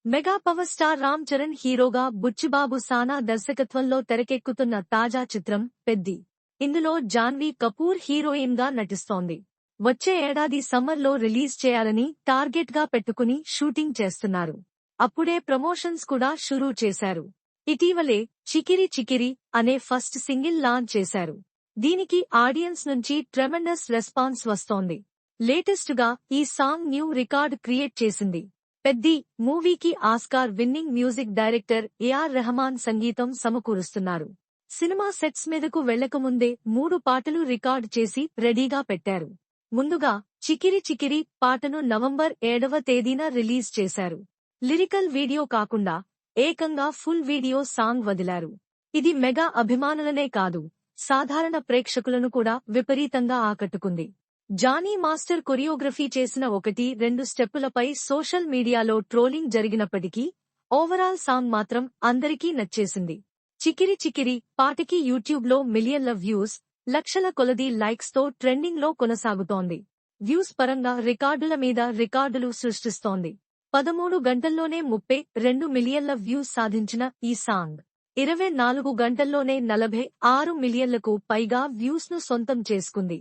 Mega power star Ram Charan హీరోగా బుచ్చిబాబు సానా దర్శకత్వంలో తెరకెక్కుతున్న తాజా చిత్రం పెద్ది. ఇందులో జాన్వీ కపూర్ హీరోయిన్ గా నటిస్తోంది. వచ్చే ఏడాది సమ్మర్లో రిలీజ్ చేయాలని టార్గెట్ గా పెట్టుకుని షూటింగ్ చేస్తున్నారు. అప్పుడే ప్రమోషన్స్ కూడా షురూ చేశారు. ఇటీవలే చికిరి చికిరి అనే ఫస్ట్ సింగిల్ లాంచ్ చేశారు. దీనికి ఆడియన్స్ నుంచి ట్రెమెండస్ రెస్పాన్స్ వస్తోంది. లేటెస్ట్ గా ఈ సాంగ్ న్యూ రికార్డ్ క్రియేట్ చేసింది. పెద్ది మూవీకి Oscar winning music director A R Rahman సంగీతం సమకూరుస్తున్నారు. సినిమా సెట్స్ మీదకు వెళ్లకముందే 3 పాటలు రికార్డ్ చేసి రెడీగా పెట్టారు. ముందుగా చికిరి చికిరి పాటను నవంబర్ 7వ తేదీన రిలీజ్ చేశారు. లిరికల్ వీడియో కాకుండా ఏకంగా ఫుల్ వీడియో సాంగ్ వదిలారు. ఇది మెగా అభిమానులనే కాదు, సాధారణ ప్రేక్షకులను కూడా విపరీతంగా ఆకట్టుకుంది. జానీ మాస్టర్ కొరియోగ్రఫీ చేసిన 1-2 స్టెప్పులపై సోషల్ మీడియాలో ట్రోలింగ్ జరిగినప్పటికీ ఓవరాల్ సాంగ్ మాత్రం అందరికీ నచ్చేసింది. చికిరి చికిరి పాటకి యూట్యూబ్లో మిలియన్ల వ్యూస్, లక్షల కొలది లైక్స్ తో ట్రెండింగ్ లో కొనసాగుతోంది. వ్యూస్ పరంగా రికార్డుల మీద రికార్డులు సృష్టిస్తోంది. 13 గంటల్లోనే 32 మిలియన్ల వ్యూస్ సాధించిన ఈ సాంగ్ 24 గంటల్లోనే 46 మిలియన్లకు పైగా వ్యూస్ ను సొంతం చేసుకుంది.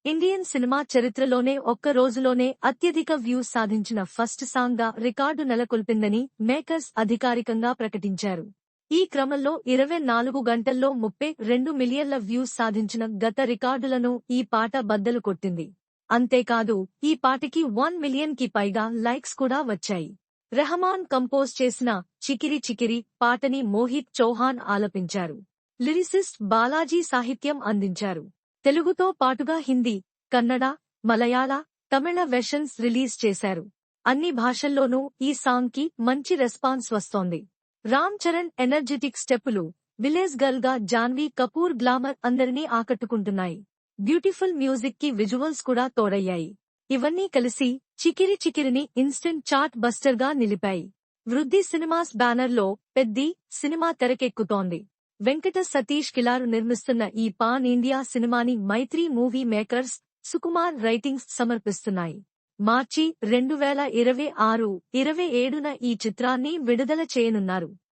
ఇండియన్ సినిమా చరిత్రలోనే ఒక్క రోజులోనే అత్యధిక వ్యూస్ సాధించిన ఫస్ట్ సాంగ్ గా రికార్డు నెలకొల్పిందని మేకర్స్ అధికారికంగా ప్రకటించారు. ఈ క్రమంలో 24 గంటల్లో 32 మిలియన్ల వ్యూస్ సాధించిన గత రికార్డులను ఈ పాట బద్దలు కొట్టింది. అంతేకాదు, ఈ పాటకి 1 మిలియన్ కి పైగా లైక్స్ కూడా వచ్చాయి. రెహమాన్ కంపోజ్ చేసిన చికిరి చికిరి పాటని మోహిత్ చౌహాన్ ఆలపించారు. లిరిసిస్ట్ బాలాజీ సాహిత్యం అందించారు. తెలుగుతో పాటుగా హిందీ, కన్నడ, మలయాళ, తమిళ వెర్షన్స్ రిలీజ్ చేశారు. అన్ని భాషల్లోనూ ఈ సాంగ్ కి మంచి రెస్పాన్స్ వస్తోంది. రామ్ చరణ్ ఎనర్జెటిక్ స్టెప్పులు, విలేజ్ గర్ల్ గా జాన్వీ కపూర్ గ్లామర్ అందరినీ ఆకట్టుకుంటున్నాయి. బ్యూటిఫుల్ మ్యూజిక్ కి విజువల్స్ కూడా తోడయ్యాయి. ఇవన్నీ కలిసి చికిరి చికిరిని ఇన్స్టెంట్ చార్ట్ బస్టర్ గా నిలిపాయి. వృద్ధి సినిమాస్ బ్యానర్లో పెద్ది సినిమా తెరకెక్కుతోంది. వెంకట సతీష్ కిలారు నిర్మిస్తున్న ఈ పాన్ ఇండియా సినిమాని మైత్రి మూవీ మేకర్స్, సుకుమార్ రైటింగ్స్ సమర్పిస్తున్నాయి. మార్చి 2026, 27న ఈ చిత్రాన్ని విడుదల చేయనున్నారు.